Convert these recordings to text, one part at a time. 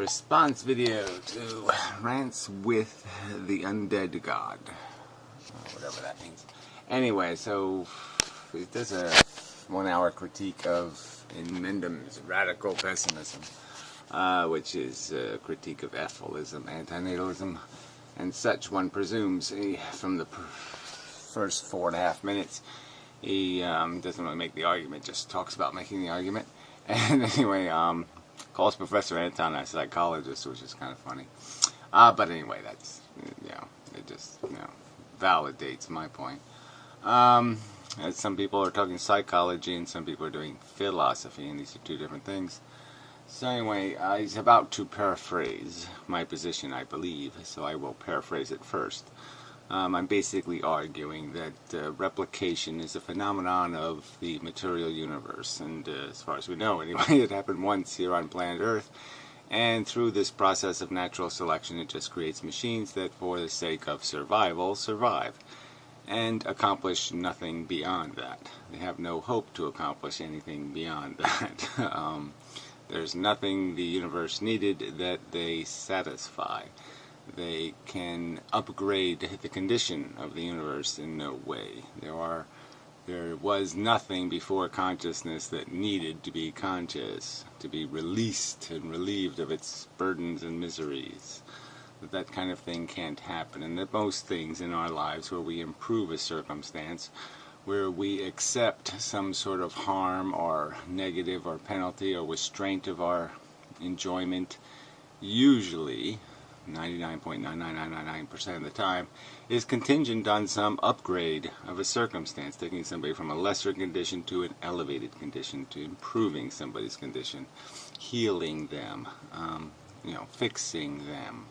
response video to Rants with the Undead God, whatever that means. Anyway, so it does a 1 hour critique of Inmendham's radical pessimism, which is a critique of ephilism, antinatalism, and such. One presumes from the first 4.5 minutes. He doesn't really make the argument, just talks about making the argument. And anyway, calls Professor Anton a psychologist, which is kind of funny. But anyway, that's, it just, validates my point. As some people are talking psychology and some people are doing philosophy, and these are two different things. So anyway, he's about to paraphrase my position, I believe, so I will paraphrase it first. I'm basically arguing that replication is a phenomenon of the material universe, and as far as we know anyway, it happened once here on planet Earth, and through this process of natural selection it just creates machines that for the sake of survival survive and accomplish nothing beyond that. They have no hope to accomplish anything beyond that. There's nothing the universe needed that they satisfy. They can upgrade the condition of the universe in no way. There was nothing before consciousness that needed to be conscious, to be released and relieved of its burdens and miseries. That kind of thing can't happen. And that most things in our lives where we improve a circumstance, where we accept some sort of harm or negative or penalty or restraint of our enjoyment, usually 99.99999% of the time, is contingent on some upgrade of a circumstance, taking somebody from a lesser condition to an elevated condition, to improving somebody's condition, healing them, fixing them.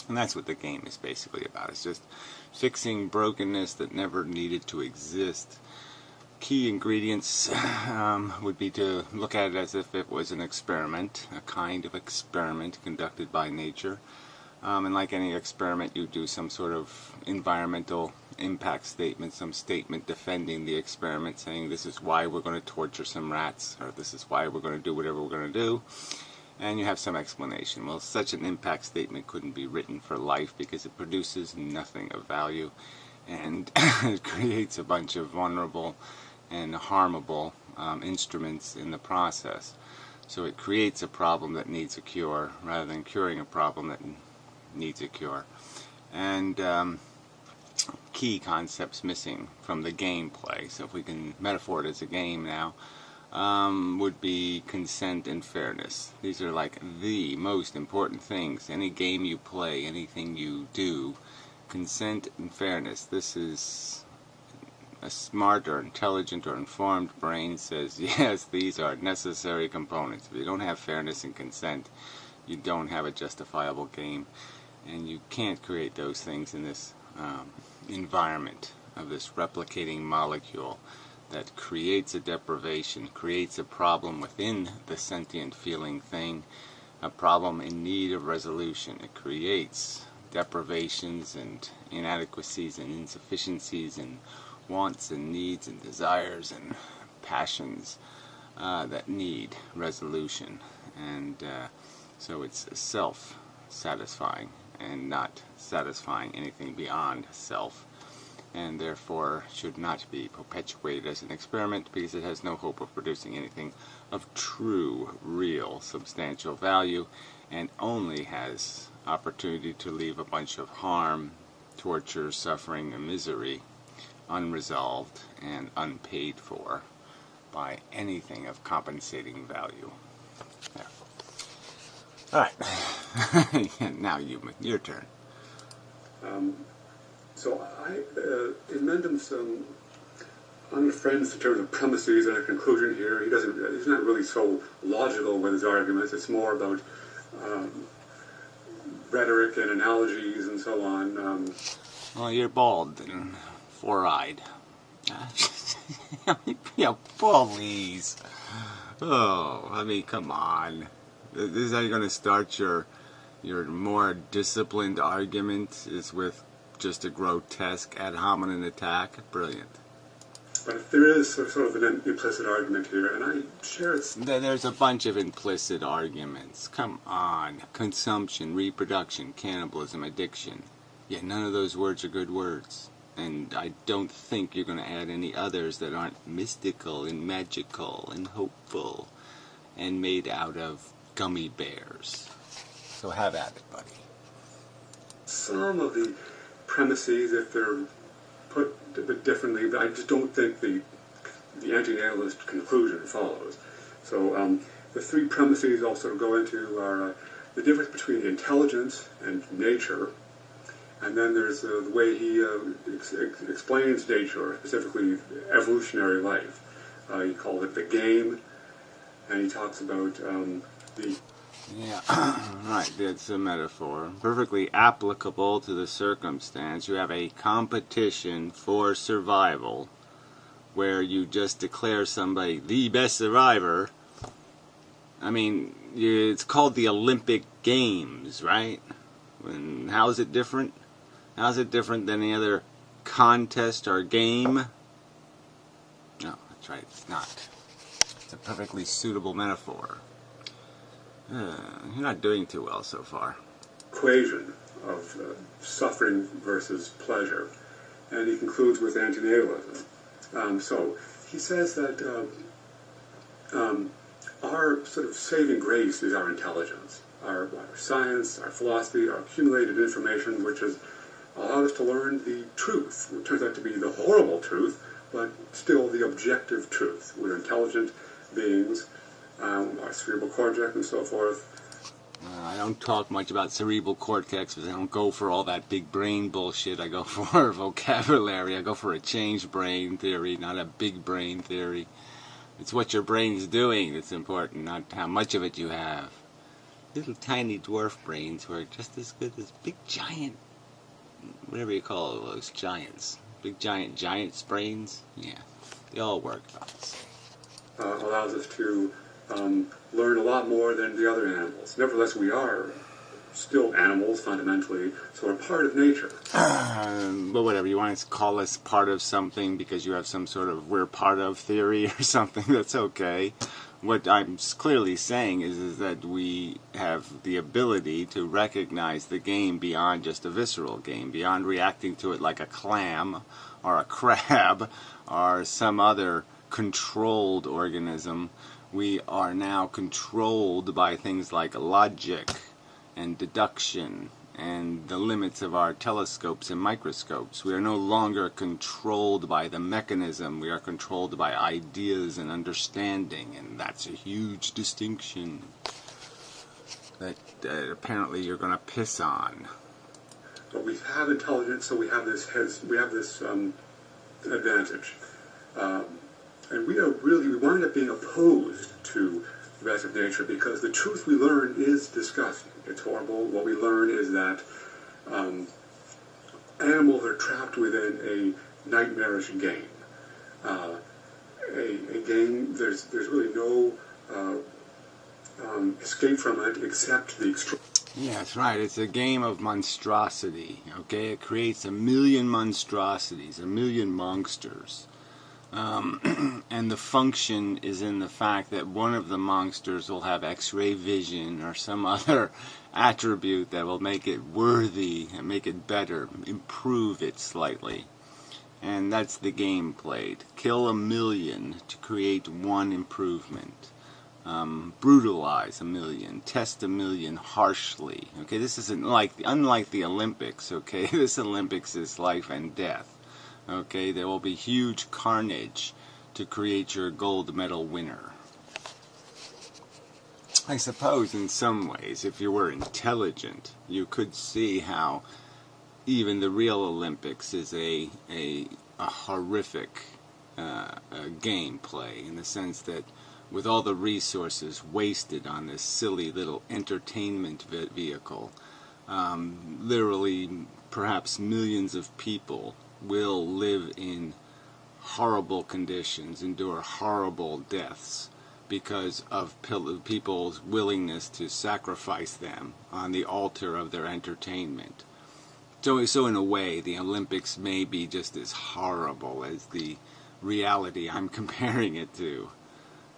And that's what the game is basically about. It's just fixing brokenness that never needed to exist. Key ingredients would be to look at it as if it was an experiment, a kind of experiment conducted by nature. And like any experiment, you do some sort of environmental impact statement, some statement defending the experiment, saying this is why we're going to torture some rats, or this is why we're going to do whatever we're going to do. And you have some explanation. Well, such an impact statement couldn't be written for life because it produces nothing of value, and it creates a bunch of vulnerable and harmable instruments in the process. So it creates a problem that needs a cure rather than curing a problem that needs a cure. And key concepts missing from the gameplay, so if we can metaphor it as a game now, would be consent and fairness. These are like the most important things. Any game you play, anything you do, consent and fairness. This is a smart or intelligent or informed brain says, yes, these are necessary components. If you don't have fairness and consent, you don't have a justifiable game. And you can't create those things in this environment of this replicating molecule that creates a deprivation, creates a problem within the sentient feeling thing, a problem in need of resolution. It creates deprivations and inadequacies and insufficiencies and wants and needs and desires and passions that need resolution. And so it's self-satisfying and not satisfying anything beyond self, and therefore should not be perpetuated as an experiment because it has no hope of producing anything of true, real, substantial value, and only has opportunity to leave a bunch of harm, torture, suffering, and misery unresolved and unpaid for by anything of compensating value. There. All right. Now your turn. So Inmendham's unfriends in terms of premises and a conclusion here. He's not really so logical with his arguments. It's more about rhetoric and analogies and so on. Well, you're bald and four-eyed. Please. Oh, I mean, come on. This is how you're going to start your more disciplined argument, is with just a grotesque ad hominem attack? Brilliant. But there is sort of an implicit argument here, and I share its... There's a bunch of implicit arguments. Come on. Consumption, reproduction, cannibalism, addiction. Yeah, none of those words are good words. And I don't think you're going to add any others that aren't mystical and magical and hopeful and made out of gummy bears. So have at it, buddy. Some of the premises, if they're put a bit differently, but I just don't think the anti-natalist conclusion follows. So the three premises I'll sort of go into are the difference between intelligence and nature, and then there's the way he explains nature, specifically evolutionary life. He called it the game, and he talks about the... Yeah, right, that's a metaphor. Perfectly applicable to the circumstance. You have a competition for survival where you just declare somebody the best survivor. I mean, it's called the Olympic Games, right? And how is it different? How is it different than any other contest or game? No, that's right, it's not. It's a perfectly suitable metaphor. You're not doing too well so far. Equation of suffering versus pleasure. And he concludes with antinatalism. So he says that our sort of saving grace is our intelligence, our science, our philosophy, our accumulated information, which has allowed us to learn the truth. It turns out to be the horrible truth, but still the objective truth. We're intelligent beings. Our cerebral cortex and so forth. I don't talk much about cerebral cortex because I don't go for all that big brain bullshit. I go for vocabulary. I go for a changed brain theory, not a big brain theory. It's what your brain's doing that's important, not how much of it you have. Little tiny dwarf brains were just as good as big giant, whatever you call those giants. Big giant's brains. Yeah, they all work about the same. Allows us to learn a lot more than the other animals. Nevertheless, we are still animals fundamentally, so we're part of nature. But whatever, you want to call us part of something because you have some sort of we're part of theory or something, that's okay. What I'm clearly saying is that we have the ability to recognize the game beyond just a visceral game, beyond reacting to it like a clam or a crab or some other controlled organism. We are now controlled by things like logic and deduction and the limits of our telescopes and microscopes. We are no longer controlled by the mechanism. We are controlled by ideas and understanding, and that's a huge distinction that apparently you're going to piss on. But we have intelligence, so we have this advantage. And we wind up being opposed to the rest of nature because the truth we learn is disgusting. It's horrible. What we learn is that animals are trapped within a nightmarish game. A game, there's really no escape from it except the extreme. Yeah, that's right. It's a game of monstrosity, okay? It creates a million monstrosities, a million monsters. And the function is in the fact that one of the monsters will have X-ray vision or some other attribute that will make it worthy and make it better, improve it slightly. And that's the game played. Kill a million to create one improvement. Brutalize a million. Test a million harshly. Okay, this isn't unlike the Olympics, okay? This Olympics is life and death. Okay, there will be huge carnage to create your gold medal winner. I suppose in some ways, if you were intelligent, you could see how even the real Olympics is a horrific gameplay, in the sense that with all the resources wasted on this silly little entertainment vehicle, literally perhaps millions of people will live in horrible conditions, endure horrible deaths because of people's willingness to sacrifice them on the altar of their entertainment. So in a way, the Olympics may be just as horrible as the reality I'm comparing it to.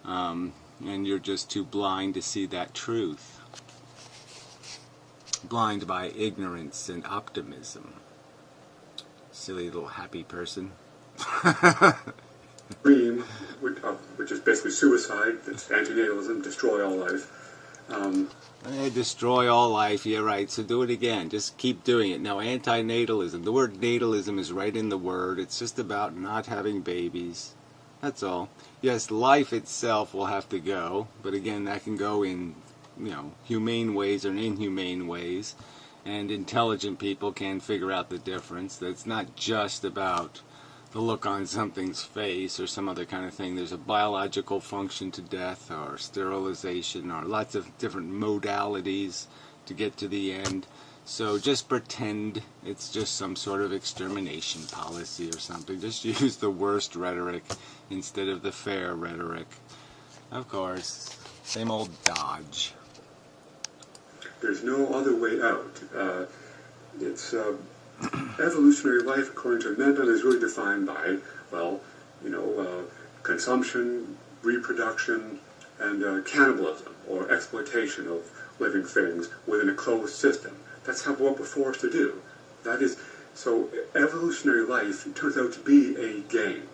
And you're just too blind to see that truth. Blind by ignorance and optimism. Silly little happy person. Dream, which is basically suicide, that's antinatalism, destroy all life. Destroy all life, yeah, right, so do it again. Just keep doing it. Now, antinatalism, the word natalism is right in the word. It's just about not having babies. That's all. Yes, life itself will have to go, but again, that can go in, humane ways or inhumane ways, and intelligent people can figure out the difference. That's not just about the look on something's face or some other kind of thing. There's a biological function to death or sterilization or lots of different modalities to get to the end. So just pretend it's just some sort of extermination policy or something. Just use the worst rhetoric instead of the fair rhetoric. Of course, same old dodge. There's no other way out. It's evolutionary life, according to Inmendham, is really defined by, consumption, reproduction, and cannibalism, or exploitation of living things within a closed system. That's what we're forced to do. That is, so evolutionary life turns out to be a game,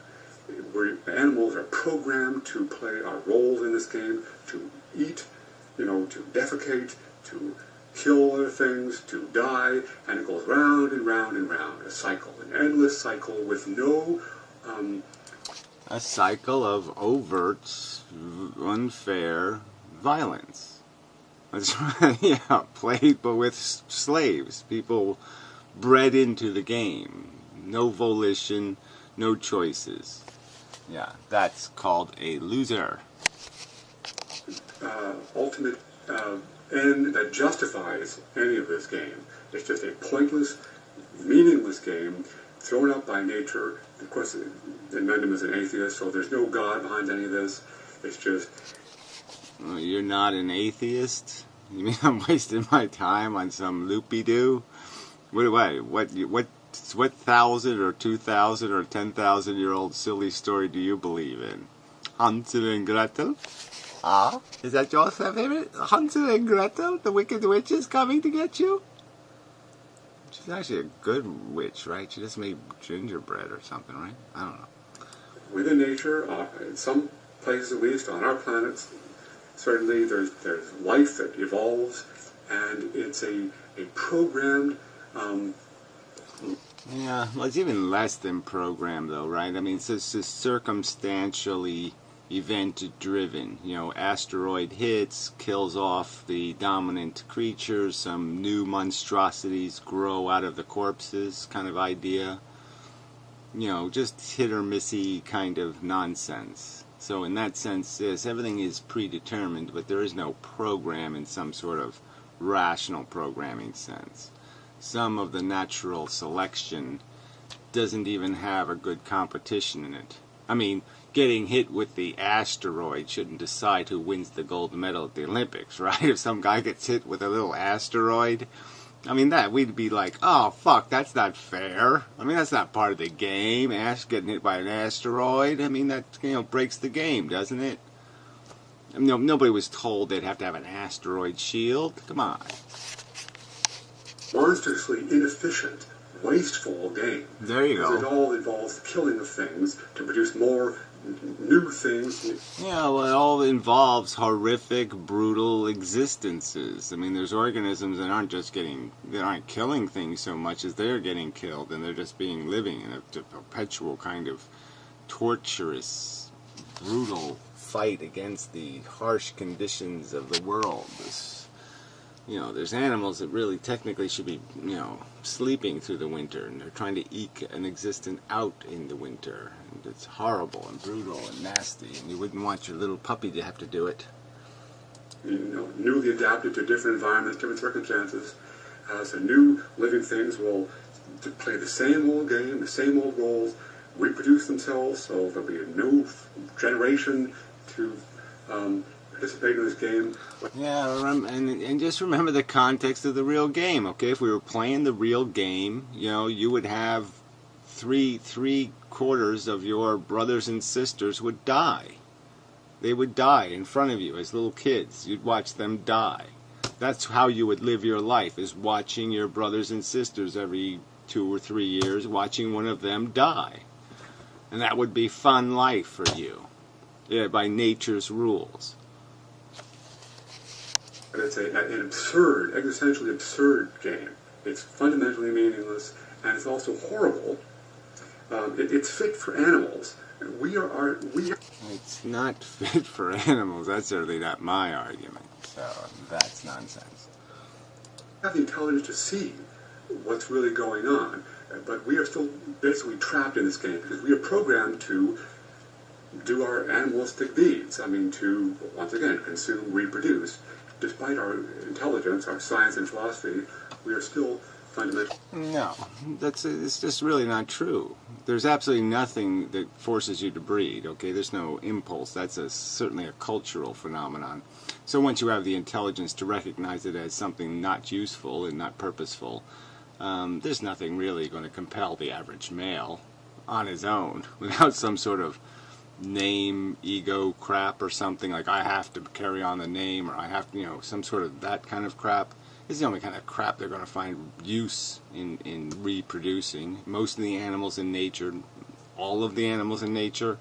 where animals are programmed to play our roles in this game, to eat, to defecate, to kill other things, to die, and it goes round and round and round, a cycle, an endless cycle with no... a cycle of overt, unfair violence. That's right, yeah, played but with slaves, people bred into the game. No volition, no choices. Yeah, that's called a loser. Ultimate end that justifies any of this game. It's just a pointless, meaningless game thrown up by nature. Of course, Inmendham is an atheist, so there's no God behind any of this. It's just... You're not an atheist? You mean I'm wasting my time on some loopy-doo? What 1,000 or 2,000 or 10,000-year-old silly story do you believe in? Hansel and Gretel? Ah, is that your favorite? Hansel and Gretel, the wicked witch is coming to get you? She's actually a good witch, right? She just made gingerbread or something, right? I don't know. Within nature, in some places at least, on our planets, certainly there's life that evolves, and it's a programmed... yeah, well, it's even less than programmed, though, right? I mean, it's just circumstantially event-driven. Asteroid hits, kills off the dominant creatures, some new monstrosities grow out of the corpses kind of idea. Just hit-or-missy kind of nonsense. So in that sense, yes, everything is predetermined, but there is no program in some sort of rational programming sense. Some of the natural selection doesn't even have a good competition in it. I mean, getting hit with the asteroid shouldn't decide who wins the gold medal at the Olympics, right? If some guy gets hit with a little asteroid, I mean, we'd be like, oh, fuck, that's not fair. I mean, that's not part of the game. Getting hit by an asteroid, I mean, that, breaks the game, doesn't it? I mean, nobody was told they'd have to have an asteroid shield. Come on. Monstrously inefficient, wasteful game. There you go. It all involves the killing of things to produce more new things. Yeah, well, it all involves horrific, brutal existences. I mean, there's organisms that aren't killing things so much as they're getting killed, and they're just living in a perpetual kind of torturous, brutal fight against the harsh conditions of the world. There's animals that really technically should be, sleeping through the winter, and they're trying to eke an existence out in the winter. And it's horrible and brutal and nasty, and you wouldn't want your little puppy to have to do it. Newly adapted to different environments, different circumstances. So new living things will play the same old game, the same old roles, reproduce themselves, so there'll be a new generation to participate in this game. Yeah, and just remember the context of the real game, okay? If we were playing the real game, you would have three-quarters of your brothers and sisters would die. They would die in front of you as little kids. You'd watch them die. That's how you would live your life, is watching your brothers and sisters every 2 or 3 years, watching one of them die. And that would be fun life for you, by nature's rules. But it's an absurd, existentially absurd game. It's fundamentally meaningless, and it's also horrible. It's fit for animals. We are. It's not fit for animals. That's certainly not my argument. So that's nonsense. We have the intelligence to see what's really going on, but we are still basically trapped in this game because we are programmed to do our animalistic deeds. I mean, to, once again, consume, reproduce. Despite our intelligence, our science and philosophy, we are still fundamental. No, it's just really not true. There's absolutely nothing that forces you to breed, okay? There's no impulse. That's certainly a cultural phenomenon. So once you have the intelligence to recognize it as something not useful and not purposeful, there's nothing really going to compel the average male on his own without some sort of name, ego crap or something, like I have to carry on the name, or I have to, some sort of that kind of crap. It's the only kind of crap they're going to find use in reproducing. Most of the animals in nature, all of the animals in nature,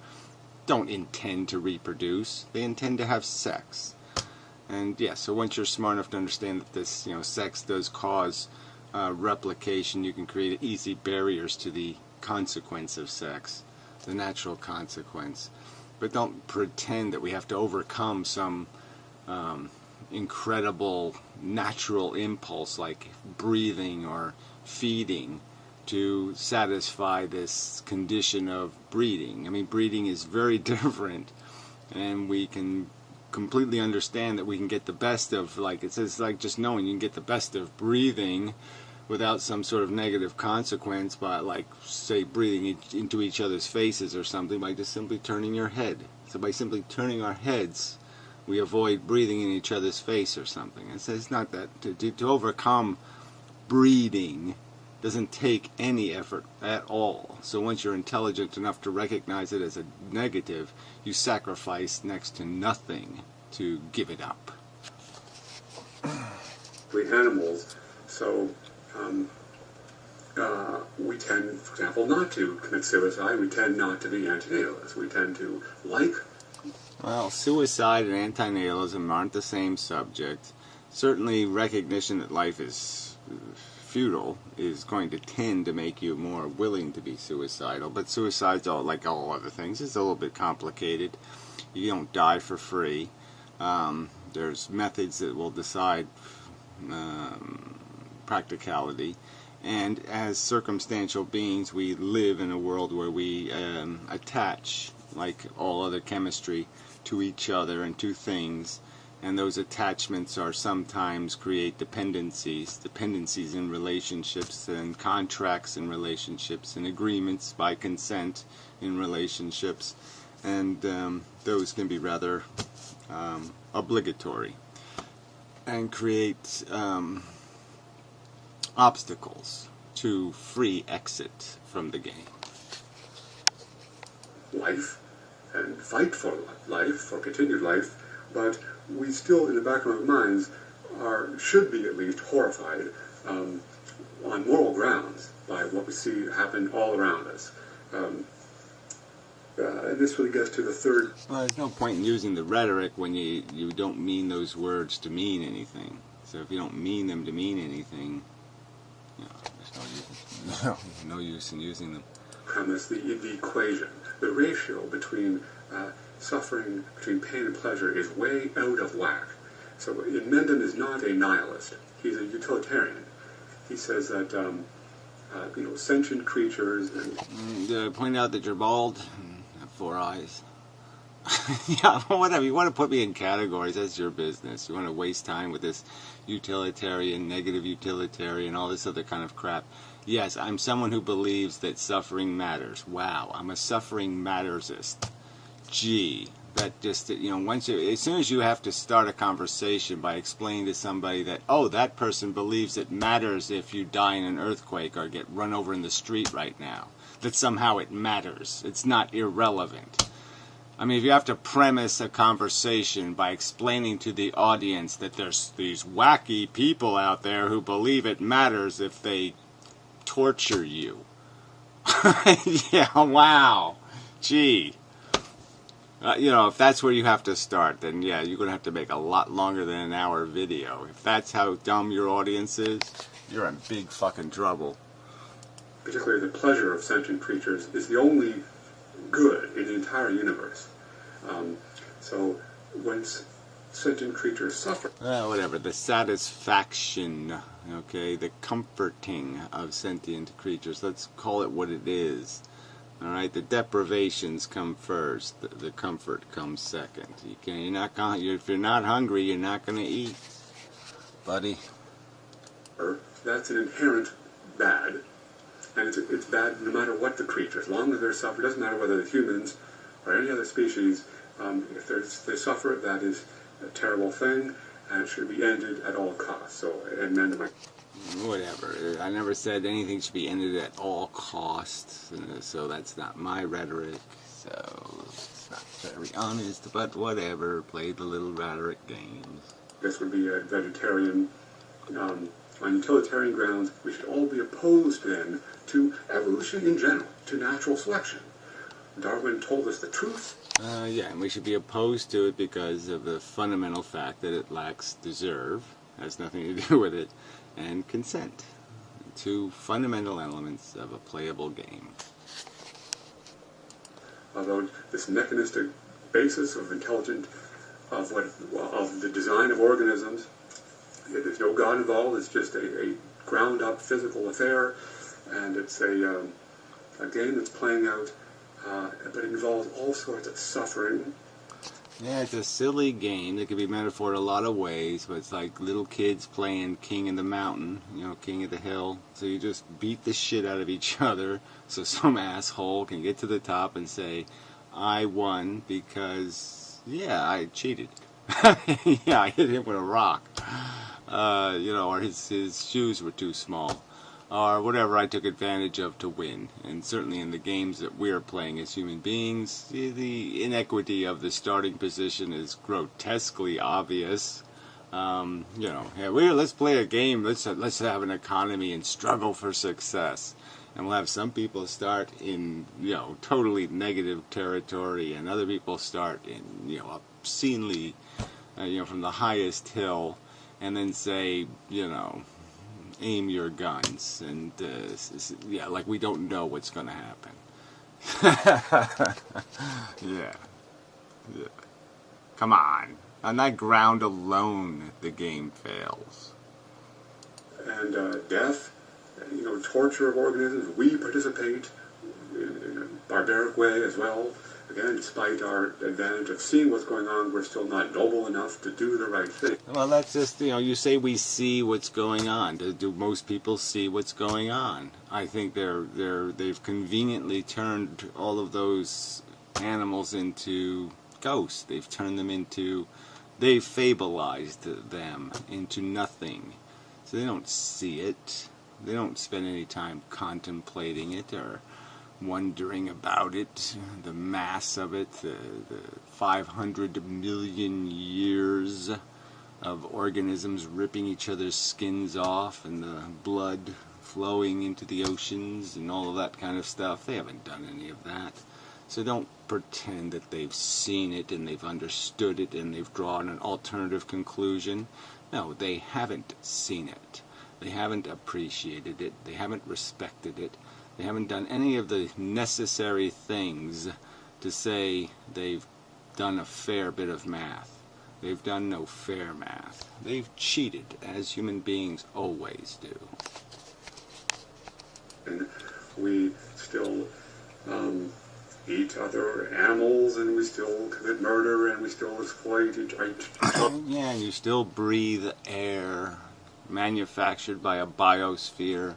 don't intend to reproduce. They intend to have sex. And yes, so once you're smart enough to understand that this, sex does cause replication, you can create easy barriers to the consequence of sex, the natural consequence. But don't pretend that we have to overcome some incredible natural impulse like breathing or feeding to satisfy this condition of breeding. I mean, breeding is very different, and we can completely understand that we can get the best of, it's like just knowing you can get the best of breathing without some sort of negative consequence by, say, breathing into each other's faces or something, by just simply turning your head. So by simply turning our heads, we avoid breathing in each other's face or something. It's not that. To overcome breeding doesn't take any effort at all. So once you're intelligent enough to recognize it as a negative, you sacrifice next to nothing to give it up. We animals, so we tend, for example, not to commit suicide. We tend not to be antinatalists. We tend to like. Well, suicide and antinatalism aren't the same subject. Certainly recognition that life is futile is going to tend to make you more willing to be suicidal, but suicide's like all other things. It's a little bit complicated. You don't die for free. There's methods that will decide practicality, and as circumstantial beings we live in a world where we attach, like all other chemistry, to each other and to things, and those attachments are sometimes create dependencies in relationships, and contracts in relationships, and agreements by consent in relationships, and those can be rather obligatory and create obstacles to free exit from the game. Life and fight for life, for continued life, but we still, in the back of our minds, should be at least horrified on moral grounds by what we see happen all around us. And this really gets to the third. Well, there's no point in using the rhetoric when you don't mean those words to mean anything. So if you don't mean them to mean anything, there's no use in using them. Premise, the equation, the ratio between suffering, between pain and pleasure, is way out of whack. So Inmendham is not a nihilist. He's a utilitarian. He says that sentient creatures. And point out that you're bald and have 4 eyes. Yeah, whatever. You want to put me in categories, that's your business. You want to waste time with this utilitarian, negative utilitarian, all this other kind of crap. Yes, I'm someone who believes that suffering matters. Wow, I'm a suffering mattersist. Gee, that just, as soon as you have to start a conversation by explaining to somebody that, that person believes it matters if you die in an earthquake or get run over in the street right now. that somehow it matters. It's not irrelevant. I mean, if you have to premise a conversation by explaining to the audience that there's these wacky people out there who believe it matters if they torture you. Yeah, wow. Gee. If that's where you have to start, then yeah, you're going to have to make a lot longer than an hour video. If that's how dumb your audience is, you're in big fucking trouble. Particularly the pleasure of sentient creatures is the only good in the entire universe. So when sentient creatures suffer... Whatever, the satisfaction, okay, the comforting of sentient creatures, let's call it what it is. Alright, the deprivations come first, the comfort comes second. If you're not hungry, you're not going to eat, buddy. That's an inherent bad, and it's bad no matter what the creature. As long as they're suffering, it doesn't matter whether the humans or any other species, if they suffer, that is a terrible thing, and it should be ended at all costs. So, Inmendham. Whatever. I never said anything should be ended at all costs, so that's not my rhetoric. So it's not very honest, but whatever. Play the little rhetoric games. This would be a vegetarian. On utilitarian grounds, we should all be opposed then to evolution in general, to natural selection. Darwin told us the truth. Yeah, and we should be opposed to it because of the fundamental fact that it lacks deserve, has nothing to do with it, and consent. Two fundamental elements of a playable game. Although this mechanistic basis of the design of organisms, there's no God involved. It's just a ground-up physical affair, and it's a game that's playing out, but it involves all sorts of suffering. Yeah, it's a silly game that could be metaphor a lot of ways, but it's like little kids playing King of the Mountain, King of the Hill. So you just beat the shit out of each other so some asshole can get to the top and say, I won because, yeah, I cheated. Yeah, I hit him with a rock. Or his shoes were too small. Or whatever I took advantage of to win. And certainly in the games that we're playing as human beings, the inequity of the starting position is grotesquely obvious. Let's play a game, let's have an economy and struggle for success. And we'll have some people start in, totally negative territory, and other people start in, obscenely, from the highest hill, and then say, aim your guns, and like we don't know what's going to happen. Yeah. Come on. On that ground alone, the game fails. And death, torture of organisms, we participate in a barbaric way as well. Again, despite our advantage of seeing what's going on, we're still not noble enough to do the right thing. Well, that's just, you say we see what's going on. Do most people see what's going on? I think they've conveniently turned all of those animals into ghosts. They've fableized them into nothing. So they don't see it. They don't spend any time contemplating it or wondering about it, the mass of it, the 500 million years of organisms ripping each other's skins off and the blood flowing into the oceans and all of that kind of stuff. They haven't done any of that. So don't pretend that they've seen it and they've understood it and they've drawn an alternative conclusion. No, they haven't seen it. They haven't appreciated it. They haven't respected it. They haven't done any of the necessary things to say they've done a fair bit of math. They've done no fair math. They've cheated, as human beings always do. And we still eat other animals, and we still commit murder, and we still exploit each other. Yeah, and you still breathe air manufactured by a biosphere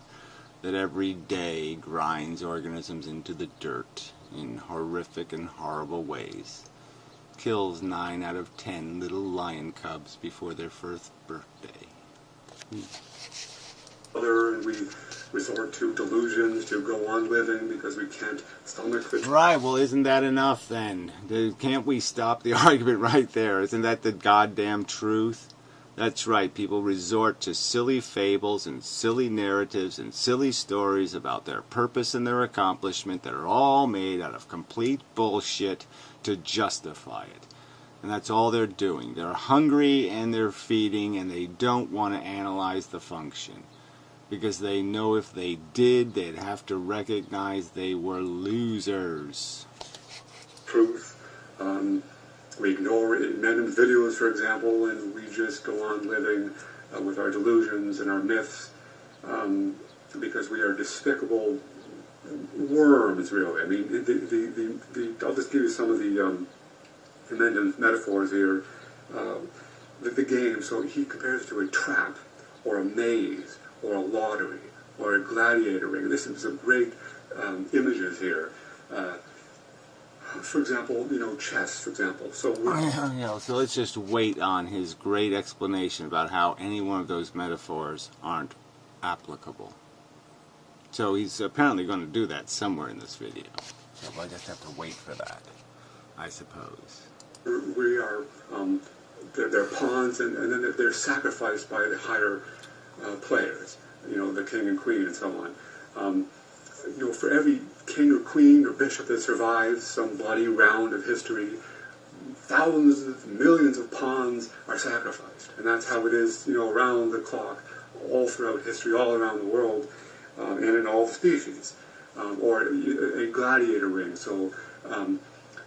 that every day grinds organisms into the dirt in horrific and horrible ways. Kills 9 out of 10 little lion cubs before their first birthday. other, and we resort to delusions to go on living because we can't stomach the... Right, well, isn't that enough then? Can't we stop the argument right there? Isn't that the goddamn truth? That's right, people resort to silly fables and silly narratives and silly stories about their purpose and their accomplishment that are all made out of complete bullshit to justify it. And that's all they're doing. They're hungry and they're feeding, and they don't want to analyze the function. Because they know if they did, they'd have to recognize they were losers. Truth. We ignore Inmendham's videos, for example, and we just go on living with our delusions and our myths because we are despicable worms, really. I mean, I'll just give you some of the Inmendham's metaphors here. The game, so he compares it to a trap or a maze or a lottery or a gladiator ring. This is some great images here. For example, chess, for example. So so let's just wait on his great explanation about how any one of those metaphors aren't applicable. So he's apparently going to do that somewhere in this video. So we'll just have to wait for that, I suppose. We are, they're pawns, and then they're sacrificed by the higher players, the king and queen and so on. For every king or queen or bishop that survives some bloody round of history, thousands, millions of pawns are sacrificed. And that's how it is, around the clock, all throughout history, all around the world, and in all the species. Or a gladiator ring. So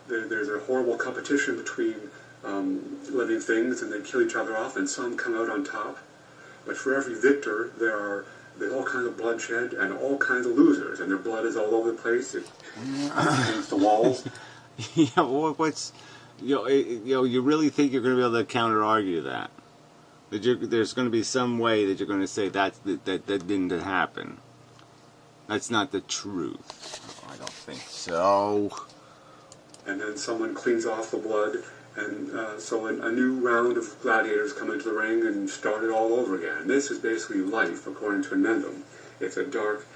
there's a horrible competition between living things, and they kill each other off, and some come out on top. But for every victor, there's all kinds of bloodshed and all kinds of losers, and their blood is all over the place. It against the walls. Yeah, well, you really think you're going to be able to counter-argue that? There's going to be some way that you're going to say that didn't happen. That's not the truth. I don't think so. And then someone cleans off the blood, and so a new round of gladiators come into the ring and start it all over again. This is basically life, according to Inmendham. It's a dark,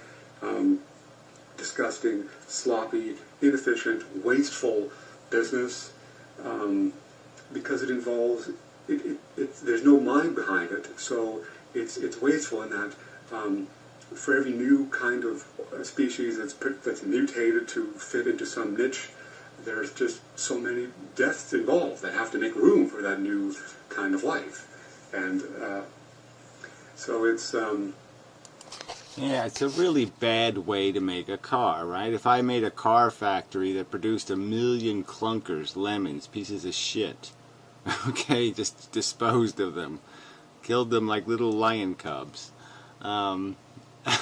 disgusting, sloppy, inefficient, wasteful business because it involves, there's no mind behind it, so it's wasteful in that for every new kind of species that's mutated to fit into some niche, there's just so many deaths involved that have to make room for that new kind of life. And so it's... Yeah, it's a really bad way to make a car, right? If I made a car factory that produced 1 million clunkers, lemons, pieces of shit, okay, just disposed of them, killed them like little lion cubs,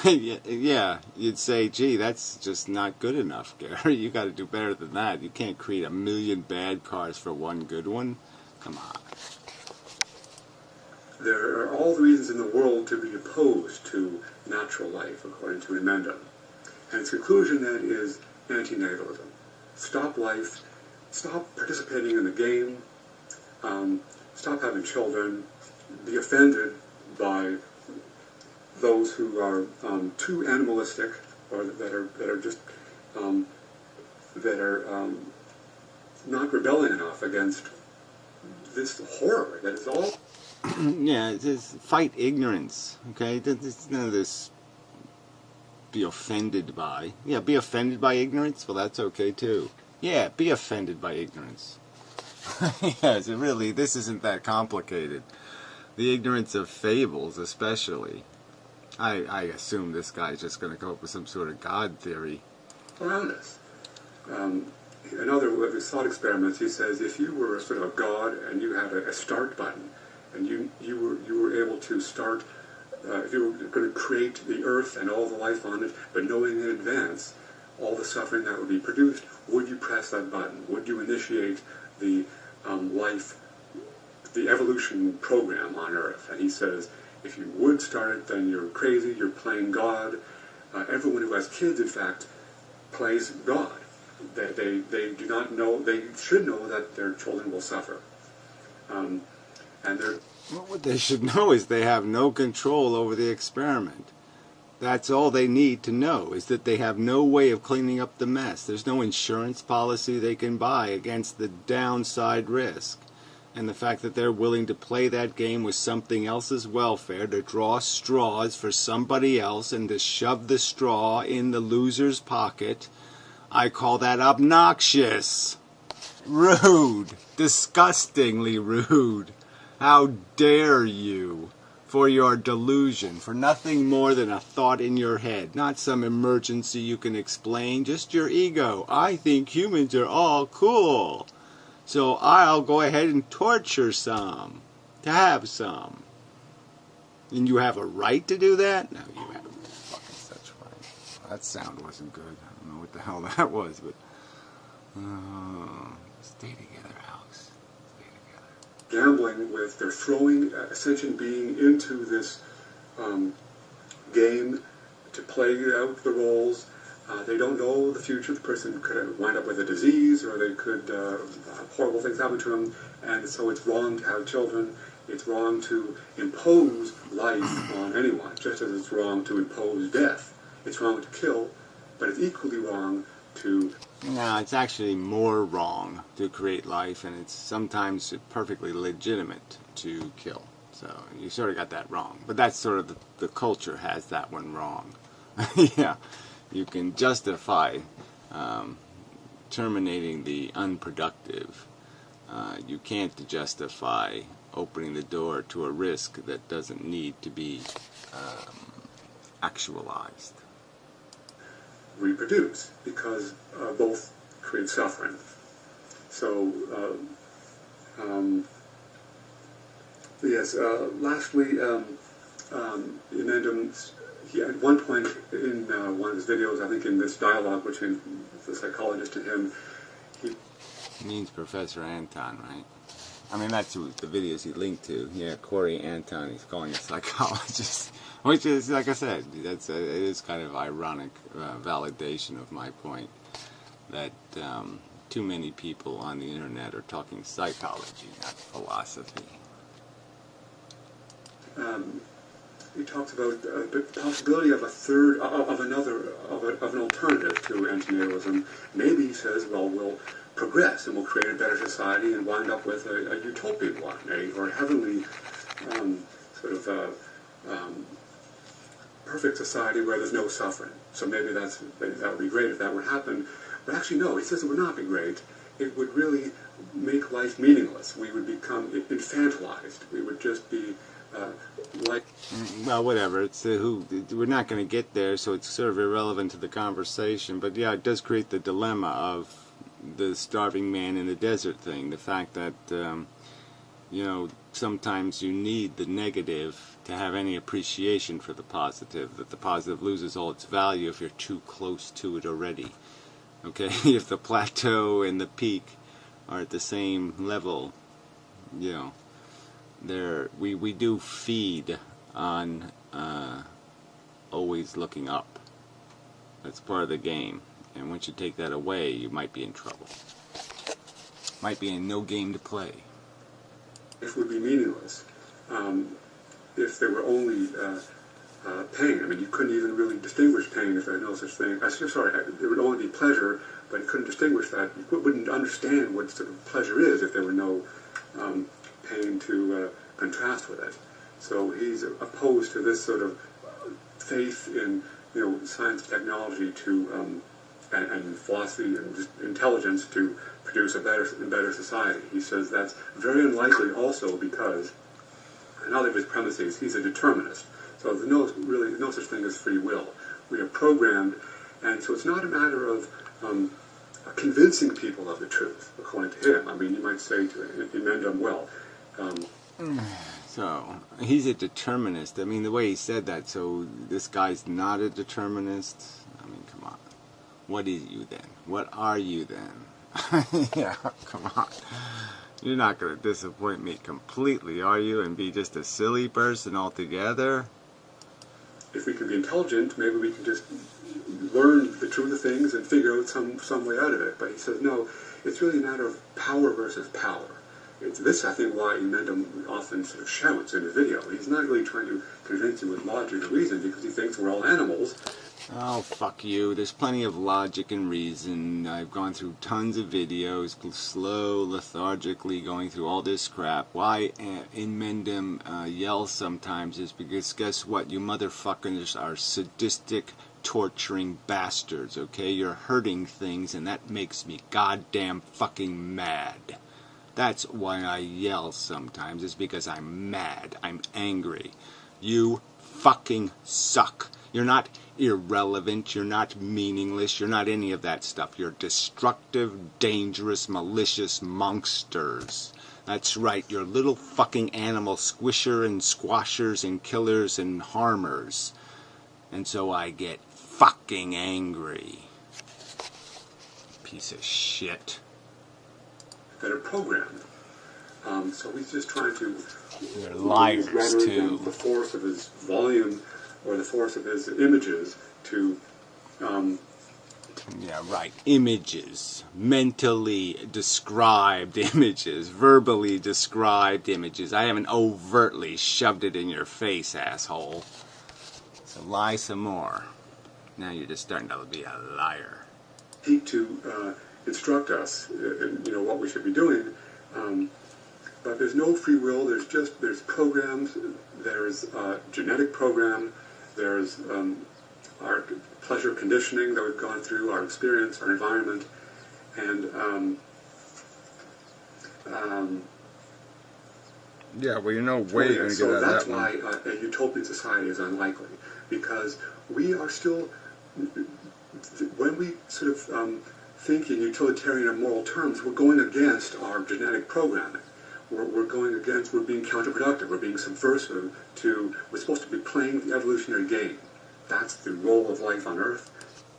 yeah, you'd say, gee, that's just not good enough, Gary. You got to do better than that. You can't create 1 million bad cars for one good one. Come on. There are all the reasons in the world to be opposed to natural life, according to Inmendham. And its conclusion then is antinatalism. Stop life, stop participating in the game, stop having children, be offended by those who are too animalistic, or that are just not rebelling enough against this horror that is all. Yeah, just fight ignorance. Okay, there's none of this. Be offended by. Yeah, be offended by ignorance. Well, that's okay too. Yeah, be offended by ignorance. Yes, this isn't that complicated. The ignorance of fables, especially. I assume this guy's just going to come up with some sort of God theory. Around us. Another of his thought experiments, he says, if you were sort of a god and you had a start button, and you were able to start, if you were going to create the earth and all the life on it, but knowing in advance all the suffering that would be produced, would you press that button? Would you initiate the the evolution program on Earth? And he says, if you would start it, then you're crazy, you're playing God. Everyone who has kids, in fact, plays God. They do not know, they should know that their children will suffer. And they're... Well, what they should know is they have no control over the experiment. That's all they need to know, is that they have no way of cleaning up the mess. There's no insurance policy they can buy against the downside risk. And the fact that they're willing to play that game with something else's welfare, to draw straws for somebody else and to shove the straw in the loser's pocket, I call that obnoxious. Rude. Disgustingly rude. How dare you? For your delusion, for nothing more than a thought in your head, not some emergency you can explain, just your ego. I think humans are all cool, so I'll go ahead and torture some, to have some. And you have a right to do that? No, you have no fucking such right. That sound wasn't good. I don't know what the hell that was, but... stay together, Alex. Stay together. Gambling with, they're throwing a sentient being into this game to play out the roles. They don't know the future. The person could wind up with a disease, or they could horrible things happen to them, and so it's wrong to have children. It's wrong to impose life on anyone, just as it's wrong to impose death. It's wrong to kill, but it's equally wrong to... No, it's actually more wrong to create life, and it's sometimes perfectly legitimate to kill. So you sort of got that wrong. But that's sort of the culture has that one wrong. Yeah, you can justify terminating the unproductive. You can't justify opening the door to a risk that doesn't need to be actualized. Reproduce, because both create suffering. So, yes, lastly, Inmendham, he at one point in one of his videos, I think in this dialogue between the psychologist and him, he means Professor Anton, right? I mean, that's who the videos he linked to. Yeah, Corey Anton, he's calling a psychologist. Which is, like I said, it is kind of ironic validation of my point that too many people on the internet are talking psychology, not philosophy. He talks about the possibility of a third, of an alternative to antinatalism. Maybe he says, well, we'll progress and we'll create a better society and wind up with a utopian one, or a heavenly perfect society where there's no suffering. So maybe that would be great if that would happen. But actually, no, he says it would not be great. It would really make life meaningless. We would become infantilized. We would just be like... Well, whatever. It's we're not going to get there, so it's sort of irrelevant to the conversation. But yeah, it does create the dilemma of the starving man in the desert thing. The fact that, sometimes you need the negative to have any appreciation for the positive, that the positive loses all its value if you're too close to it already. Okay? If the plateau and the peak are at the same level, we do feed on always looking up. That's part of the game. And once you take that away, you might be in trouble. Might be in no game to play. It would be meaningless if there were only pain. I mean, you couldn't even really distinguish pain if there was no such thing. There would only be pleasure, but you couldn't distinguish that. You wouldn't understand what sort of pleasure is if there were no pain to contrast with it. So he's opposed to this sort of faith in science and technology to and philosophy and just intelligence to produce a better society. He says that's very unlikely also because another of his premises, he's a determinist. So there's no such thing as free will. We are programmed, and so it's not a matter of convincing people of the truth, according to him. I mean, you might say to Inmendham, well... So, he's a determinist. I mean, the way he said that, so this guy's not a determinist? I mean, come on. What is you then? What are you then? Yeah, come on. You're not going to disappoint me completely, are you? And be just a silly person altogether? If we can be intelligent, maybe we can just learn the truth of things and figure out some way out of it. But he says, no, it's really a matter of power versus power. This, I think, why Inmendham often sort of shouts in the video. He's not really trying to convince you with logic or reason because he thinks we're all animals. Oh, fuck you. There's plenty of logic and reason. I've gone through tons of videos, slow, lethargically going through all this crap. Why Inmendham yells sometimes is because, guess what? You motherfuckers are sadistic, torturing bastards, okay? You're hurting things, and that makes me goddamn fucking mad. That's why I yell sometimes, is because I'm mad. I'm angry. You fucking suck. You're not irrelevant, you're not meaningless, you're not any of that stuff. You're destructive, dangerous, malicious monsters. That's right, you're little fucking animal squisher and squashers and killers and harmers. And so I get fucking angry. Piece of shit. That are programmed. So he's just trying to... They're liars, too. The force of his volume or the force of his images to... Yeah, right. Images. Mentally described images. Verbally described images. I haven't overtly shoved it in your face, asshole. So lie some more. Now you're just starting to be a liar. To instruct us in what we should be doing. But there's no free will. There's programs. There's genetic program. There's our pleasure conditioning that we've gone through, our experience, our environment, and yeah, well, you're no way you're going to get out of that one. So that's why a utopian society is unlikely, because we are still, when we sort of think in utilitarian or moral terms, we're going against our genetic programming. We're going against, we're being counterproductive, we're being subversive we're supposed to be playing the evolutionary game. That's the role of life on Earth.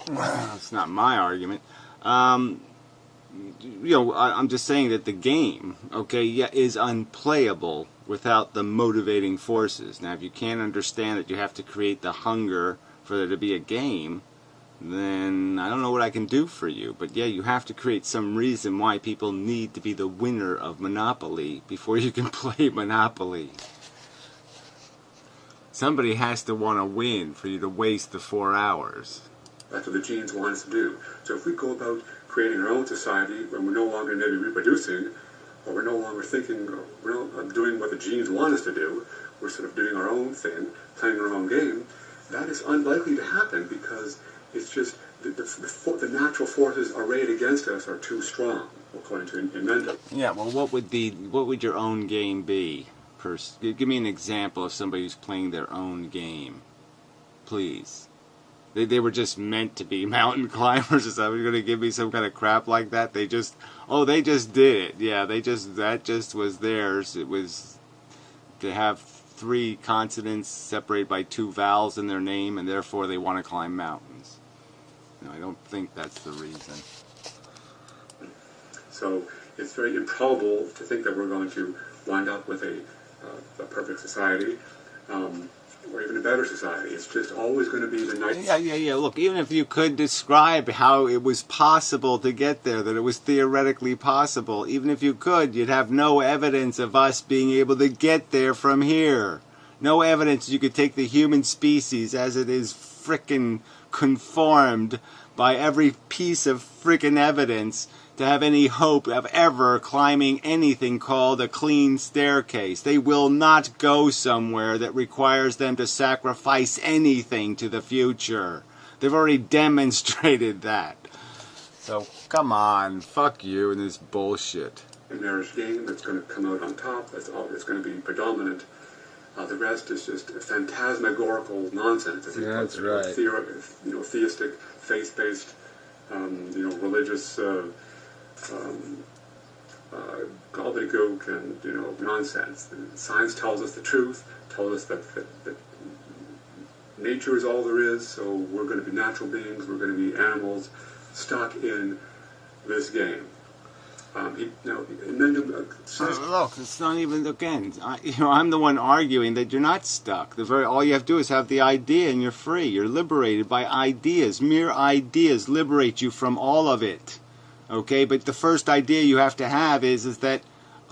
That's not my argument. I'm just saying that the game, okay, is unplayable without the motivating forces. Now, if you can't understand that you have to create the hunger for there to be a game, then I don't know what I can do for you. But yeah, you have to create some reason why people need to be the winner of Monopoly before you can play Monopoly. Somebody has to want to win for you to waste the 4 hours. That's what the genes want us to do. So if we go about creating our own society when we're no longer maybe reproducing, or we're no longer thinking, we're not doing what the genes want us to do, we're sort of doing our own thing, playing our own game, that is unlikely to happen because it's just the natural forces arrayed against us are too strong, according to Inmendham. Yeah, well, what would your own game be? Give me an example of somebody who's playing their own game, please. They were just meant to be mountain climbers or something. You're going to give me some kind of crap like that? They just did it. Yeah, that just was theirs. It was to have 3 consonants separated by 2 vowels in their name, and therefore they want to climb mountains. No, I don't think that's the reason. So it's very improbable to think that we're going to wind up with a perfect society, or even a better society. It's just always going to be the nice... Yeah. Look, even if you could describe how it was possible to get there, that it was theoretically possible, even if you could, you'd have no evidence of us being able to get there from here. No evidence you could take the human species as it is frickin' conformed by every piece of frickin' evidence to have any hope of ever climbing anything called a clean staircase. They will not go somewhere that requires them to sacrifice anything to the future. They've already demonstrated that. So, come on, fuck you and this bullshit. A marriage game that's going to come out on top, that's going to be predominant. The rest is just phantasmagorical nonsense. Yeah, that's right. Theistic, faith-based, religious gobbledygook and nonsense. And science tells us the truth, tells us that nature is all there is, so we're going to be natural beings, we're going to be animals stuck in this game. Look, it's not even, again, I'm the one arguing that you're not stuck. All you have to do is have the idea and you're free. You're liberated by ideas. Mere ideas liberate you from all of it. Okay, but the first idea you have to have is that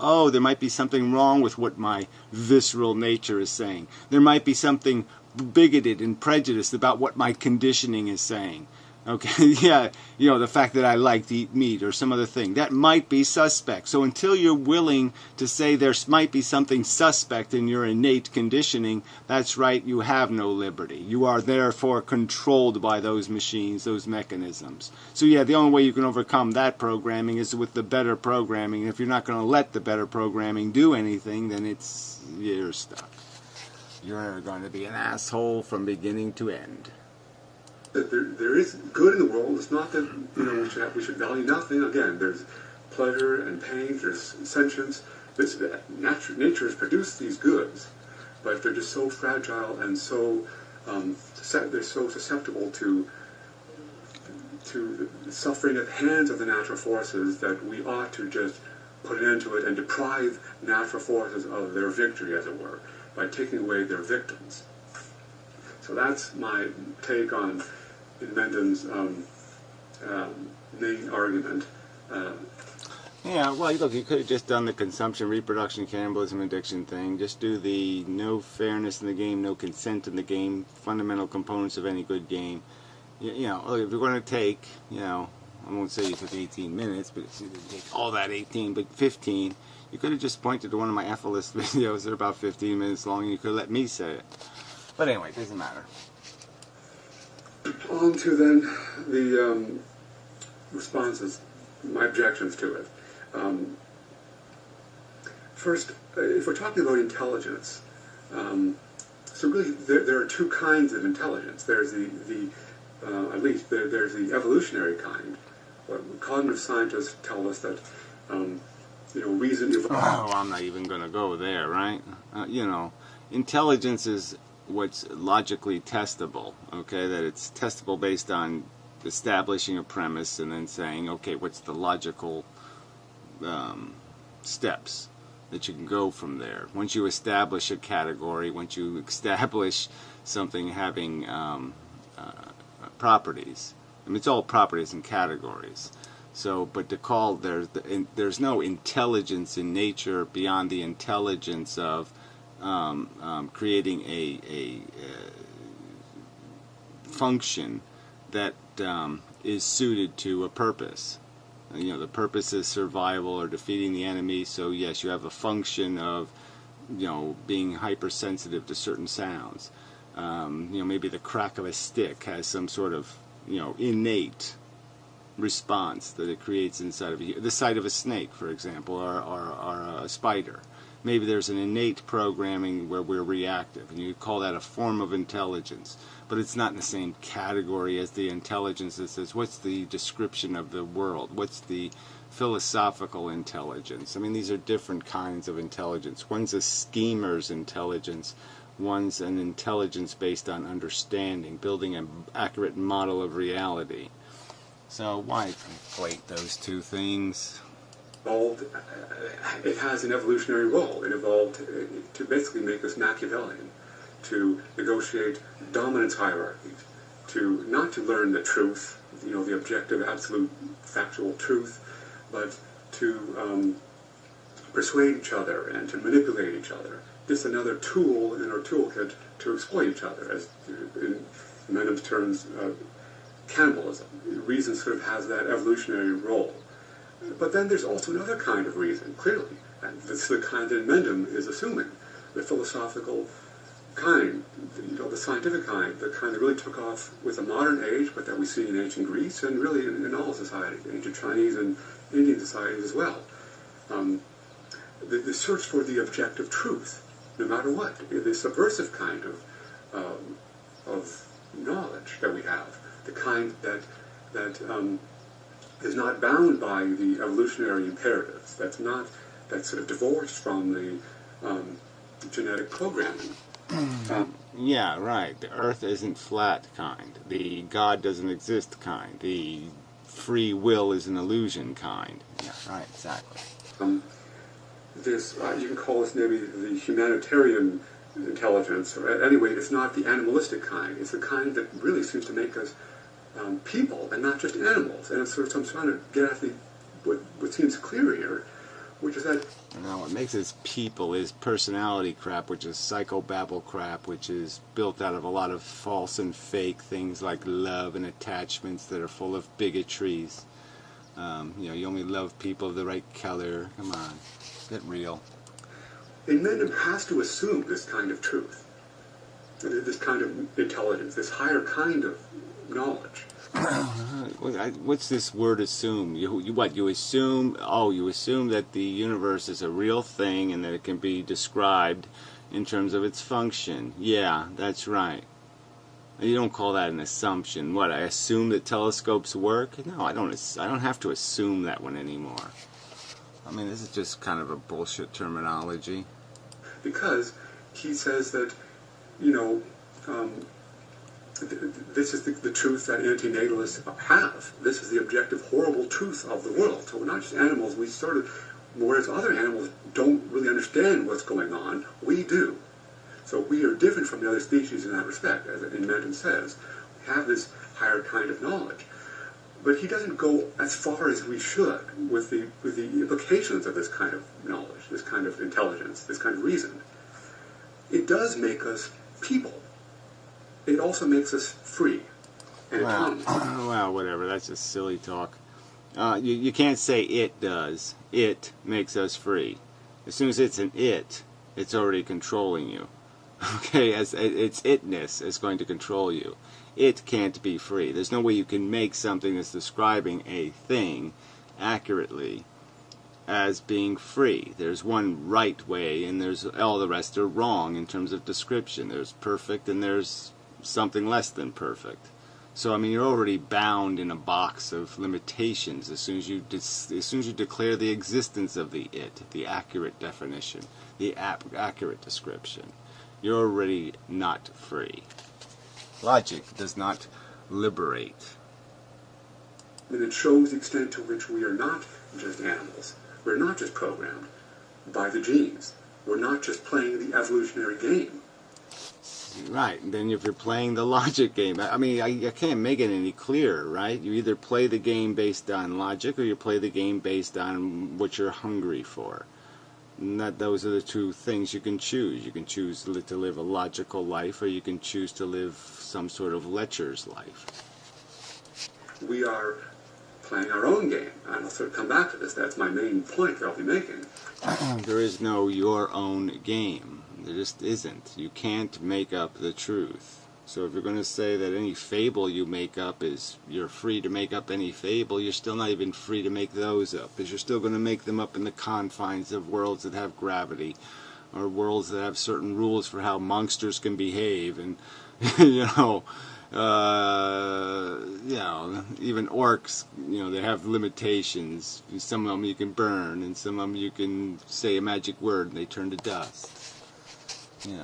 oh, there might be something wrong with what my visceral nature is saying. There might be something bigoted and prejudiced about what my conditioning is saying. Okay, yeah, the fact that I like to eat meat or some other thing, that might be suspect. So until you're willing to say there might be something suspect in your innate conditioning, that's right, you have no liberty. You are therefore controlled by those machines, those mechanisms. So yeah, the only way you can overcome that programming is with the better programming. If you're not going to let the better programming do anything, then you're stuck. You're going to be an asshole from beginning to end. That there is good in the world. It's not that we should value nothing. Again, there's pleasure and pain. There's sentience. Nature has produced these goods, but they're just so fragile and so they're so susceptible to the suffering at the hands of the natural forces that we ought to just put an end to it and deprive natural forces of their victory, as it were, by taking away their victims. So that's my take on Inmendham's main argument. Yeah, well, look, you could have just done the consumption, reproduction, cannibalism, addiction thing. Just do the no fairness in the game, no consent in the game, fundamental components of any good game. Look, if you're going to take, I won't say you took 18 minutes, but if you didn't take all that 18, but 15, you could have just pointed to one of my Ethelist videos. They're about 15 minutes long, and you could have let me say it. But anyway, it doesn't matter. On to then the responses, my objections to it. First, if we're talking about intelligence, so really there are two kinds of intelligence. There's at least there's the evolutionary kind. Cognitive scientists tell us that reason evolves. Oh, I'm not even going to go there, right? Intelligence is what's logically testable, okay? That it's testable based on establishing a premise and then saying, okay, what's the logical steps that you can go from there. Once you establish a category, once you establish something having properties, it's all properties and categories. So, but to call there's no intelligence in nature beyond the intelligence of creating a function that is suited to a purpose. The purpose is survival or defeating the enemy. So yes, you have a function of being hypersensitive to certain sounds. Maybe the crack of a stick has some sort of innate response that it creates inside of you. The sight of a snake, for example, or a spider. Maybe there's an innate programming where we're reactive, and you call that a form of intelligence. But it's not in the same category as the intelligence that says, what's the description of the world? What's the philosophical intelligence? These are different kinds of intelligence. One's a schemer's intelligence. One's an intelligence based on understanding, building an accurate model of reality. So why conflate those two things? It has an evolutionary role. It evolved to basically make us Machiavellian, to negotiate dominance hierarchies, not to learn the truth, the objective, absolute, factual truth, but to persuade each other and to manipulate each other. Just another tool in our toolkit to exploit each other, as in Inmendham's terms, cannibalism. Reason sort of has that evolutionary role. But then there's also another kind of reason, clearly, and this is the kind that Inmendham is assuming, the philosophical kind, the scientific kind, the kind that really took off with the modern age, but that we see in ancient Greece and really in all societies, ancient Chinese and Indian societies as well. The search for the objective truth, no matter what, the subversive kind of knowledge that we have, the kind that is not bound by the evolutionary imperatives. That's sort of divorced from the genetic programming. Yeah, right. The Earth isn't flat kind. The God doesn't exist kind. The free will is an illusion kind. Yeah, right. Exactly. You can call this maybe the humanitarian intelligence, or at any rate, it's not the animalistic kind. It's the kind that really seems to make us people and not just animals. And it's sort of, I'm trying to get at what seems clear here, which is that. Now, what makes us people is personality crap, which is psychobabble crap, which is built out of a lot of false and fake things like love and attachments that are full of bigotries. You only love people of the right color. Come on, get real. Inmendham has to assume this kind of truth, this kind of intelligence, this higher kind of knowledge. What's this word assume? You assume? Oh, you assume that the universe is a real thing and that it can be described in terms of its function. Yeah, that's right. You don't call that an assumption. What, I assume that telescopes work? No, I don't have to assume that one anymore. I mean, this is just kind of a bullshit terminology. Because he says that, this is the truth that antinatalists have. This is the objective, horrible truth of the world. So we're not just animals. We whereas other animals don't really understand what's going on, we do. So we are different from the other species in that respect, as Inmendham says. We have this higher kind of knowledge. But he doesn't go as far as we should with the implications of this kind of knowledge, this kind of intelligence, this kind of reason. It does make us people. It also makes us free and autonomous. Well, whatever. That's just silly talk. You can't say it does. It makes us free. As soon as it's an it, it's already controlling you. Okay, as its itness is going to control you. It can't be free. There's no way you can make something that's describing a thing accurately as being free. There's one right way, and there's all the rest are wrong in terms of description. There's perfect, and there's something less than perfect. So I mean, you're already bound in a box of limitations as soon as you declare the existence of the it, the accurate definition, the accurate description. You're already not free. Logic does not liberate. And it shows the extent to which we are not just animals. We're not just programmed by the genes. We're not just playing the evolutionary game. Right, and then if you're playing the logic game, I mean, I can't make it any clearer, right? You either play the game based on logic or you play the game based on what you're hungry for. And those are the two things you can choose. You can choose to live a logical life, or you can choose to live some sort of lecher's life. We are playing our own game. And I'll sort of come back to this. That's my main point that I'll be making. There is no your own game. There just isn't. You can't make up the truth. So if you're going to say that any fable you make up is you're free to make up any fable, you're still not even free to make those up, because you're still going to make them up in the confines of worlds that have gravity, or worlds that have certain rules for how monsters can behave, and even orcs, they have limitations. Some of them you can burn, and some of them you can say a magic word and they turn to dust.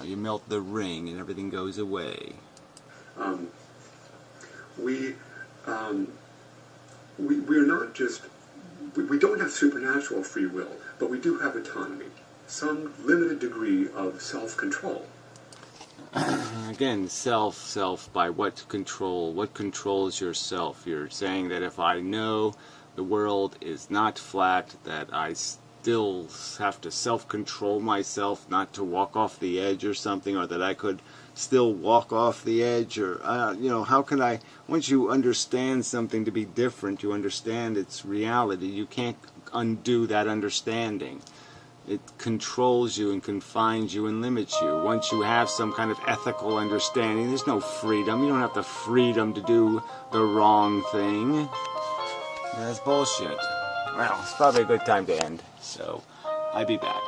You melt the ring and everything goes away. We're not just, we don't have supernatural free will, but we do have autonomy, some limited degree of self-control. Again, self, by what control? What controls yourself? You're saying that if I know the world is not flat, that I still have to self-control myself not to walk off the edge or something, or that I could still walk off the edge, or how can I, once you understand something to be different, you understand its reality, you can't undo that understanding. It controls you and confines you and limits you. Once you have some kind of ethical understanding, there's no freedom. You don't have the freedom to do the wrong thing. That's bullshit. Well, it's probably a good time to end, so I'll be back.